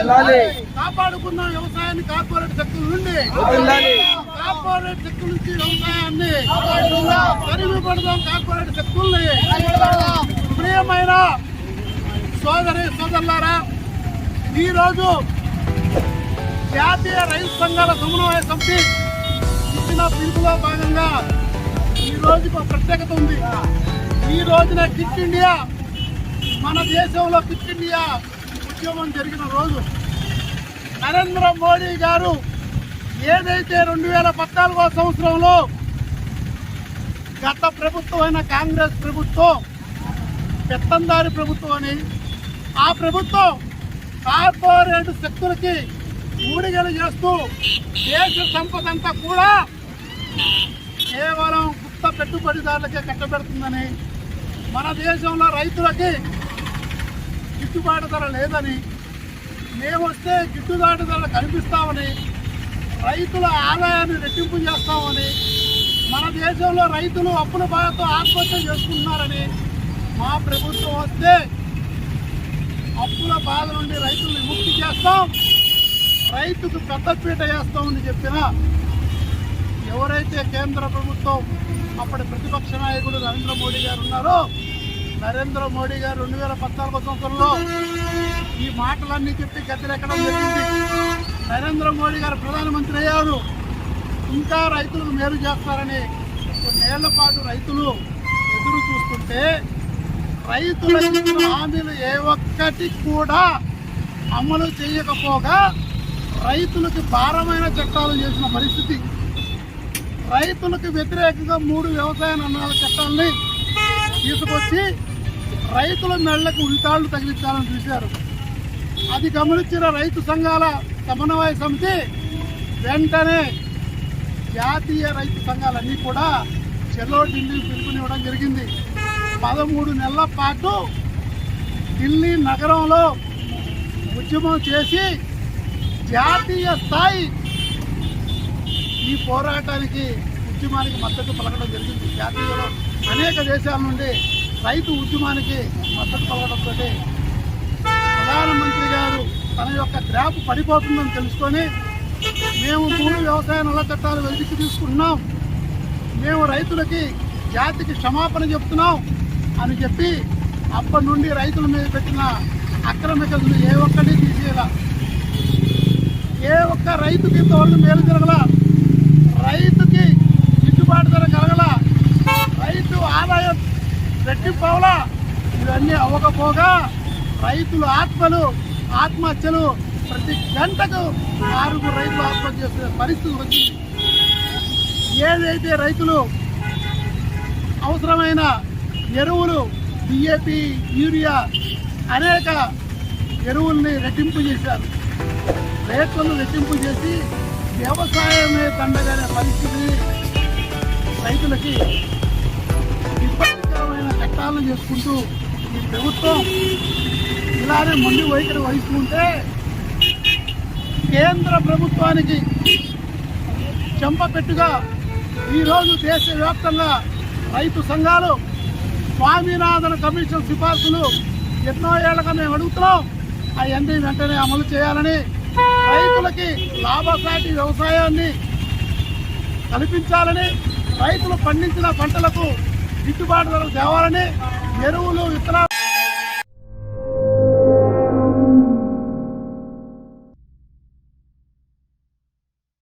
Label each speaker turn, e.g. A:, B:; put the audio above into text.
A: కాపాడుకున్న వ్యవసాయాన్ని కార్పొరేట్ శక్తుల నుండి కార్పొరేట్ శక్తుల నుంచి వ్యవసాయాన్ని తరిమి పడదాం. కార్పొరేట్ శక్తుల్ని ప్రియమైన సోదరులారా, ఈరోజు జాతీయ రైతు సంఘాల సమన్వయ సమితి ఇచ్చిన పిలుపులో భాగంగా ఈ రోజుకు ఒక ప్రత్యేకత ఉంది. ఈ రోజున కిట్ ఇండియా, మన దేశంలో కిట్ ఇండియా ఉద్యమం జరిగిన రోజు. నరేంద్ర మోడీ గారు ఏదైతే 2014వ సంవత్సరంలో గత ప్రభుత్వమైన కాంగ్రెస్ ప్రభుత్వం పెత్తందారి ప్రభుత్వం అని, ఆ ప్రభుత్వం కార్పొరేట్ శక్తులకి ఊడిగలు చేస్తూ దేశ సంపద అంతా కూడా కేవలం గుప్త పెట్టుబడిదారులకే కట్టబెడుతుందని, మన దేశంలో రైతులకి గిట్టుబాటు ధర లేదని, మేము వస్తే గిట్టుబాటు ధరలు కల్పిస్తామని, రైతుల ఆదాయాన్ని రెట్టింపు చేస్తామని, మన దేశంలో రైతులు అప్పుల బాధతో ఆత్మహత్య చేసుకుంటున్నారని, మా ప్రభుత్వం వస్తే అప్పుల బాధ నుండి రైతుల్ని ముక్తి చేస్తాం, రైతుకు పెద్దపీట వేస్తామని చెప్పిన ఎవరైతే కేంద్ర ప్రభుత్వం అప్పటి ప్రతిపక్ష నాయకుడు నరేంద్ర మోడీ గారు ఉన్నారో, నరేంద్ర మోడీ గారు 2014 సంవత్సరంలో ఈ మాటలన్నీ చెప్పి గద్దెలెక్కడం జరిగింది. నరేంద్ర మోడీ గారు ప్రధానమంత్రి అయ్యారు, ఇంకా రైతులకు మేలు చేస్తారని కొన్నేళ్ల పాటు రైతులు ఎదురు చూస్తుంటే, రైతులకు హామీలు ఏ ఒక్కటి కూడా అమలు చేయకపోగా రైతులకు భారమైన చట్టాలు చేసిన పరిస్థితి. రైతులకు వ్యతిరేకంగా 3 వ్యవసాయ నిర్ణయాల చట్టాలని తీసుకొచ్చి రైతుల మెళ్లకు ఉరితాళ్లు తగిలించాలని చూశారు. అది గమనించిన రైతు సంఘాల సమన్వయ సమితి వెంటనే జాతీయ రైతు సంఘాలన్నీ కూడా చెలో ఢిల్లీ పిలుపునివ్వడం జరిగింది. 13 నెలల పాటు ఢిల్లీ నగరంలో ఉద్యమం చేసి జాతీయ స్థాయి ఈ పోరాటానికి ఉద్యమానికి మద్దతు పలకడం జరిగింది. జాతీయంలో అనేక దేశాల నుండి రైతు ఉద్యమానికి మద్దతు పలకడంతో ప్రధానమంత్రి గారు తన యొక్క గ్రాఫ్ పడిపోతుందని తెలుసుకొని, మేము 3 వ్యవసాయ నల్ల చట్టాలు వెలికి తీసుకుంటున్నాం, మేము రైతులకి జాతికి క్షమాపణ చెప్తున్నాం అని చెప్పి అప్పటి నుండి రైతుల మీద పెట్టిన అక్రమ కేసులు ఏ ఒక్కటి తీసేయాల, ఏ ఒక్క రైతుకి ఇంతవరకు మేలు జరగల, రైతుకి గిట్టుబాటు ధర కలగల, రైతు ఆదాయం రెట్టింపవలా. ఇవన్నీ అవ్వకపోగా రైతుల ఆత్మహత్యలు ప్రతి గంటకు 6 రైతులు ఆత్మహత్య చేసే పరిస్థితి వచ్చింది. ఏదైతే రైతులు అవసరమైన ఎరువులు DAP, యూరియా అనేక ఎరువుల్ని రెట్టింపు చేశారు, రేట్లను రెట్టింపు చేసి వ్యవసాయమే దండగానే పరిస్థితిని రైతులకి ఇబ్బందికరమైన చట్టాలను చేసుకుంటూ ఈ ప్రభుత్వం ఇలానే మొండి వైఖరి వహిస్తుంటే, కేంద్ర ప్రభుత్వానికి చెంపపెట్టుగా ఈరోజు దేశవ్యాప్తంగా రైతు సంఘాలు స్వామినాథన్ కమిషన్ సిఫార్సులు ఎన్నో ఏళ్లుగా మేము అడుగుతున్నాం, అవన్నీ వెంటనే అమలు చేయాలని, రైతులకి లాభసాటి వ్యవసాయాన్ని కల్పించాలని, రైతులు పండించిన పంటలకు గిట్టుబాటు ధరలు తేవాలని, ఎరువులు విత్తనాలు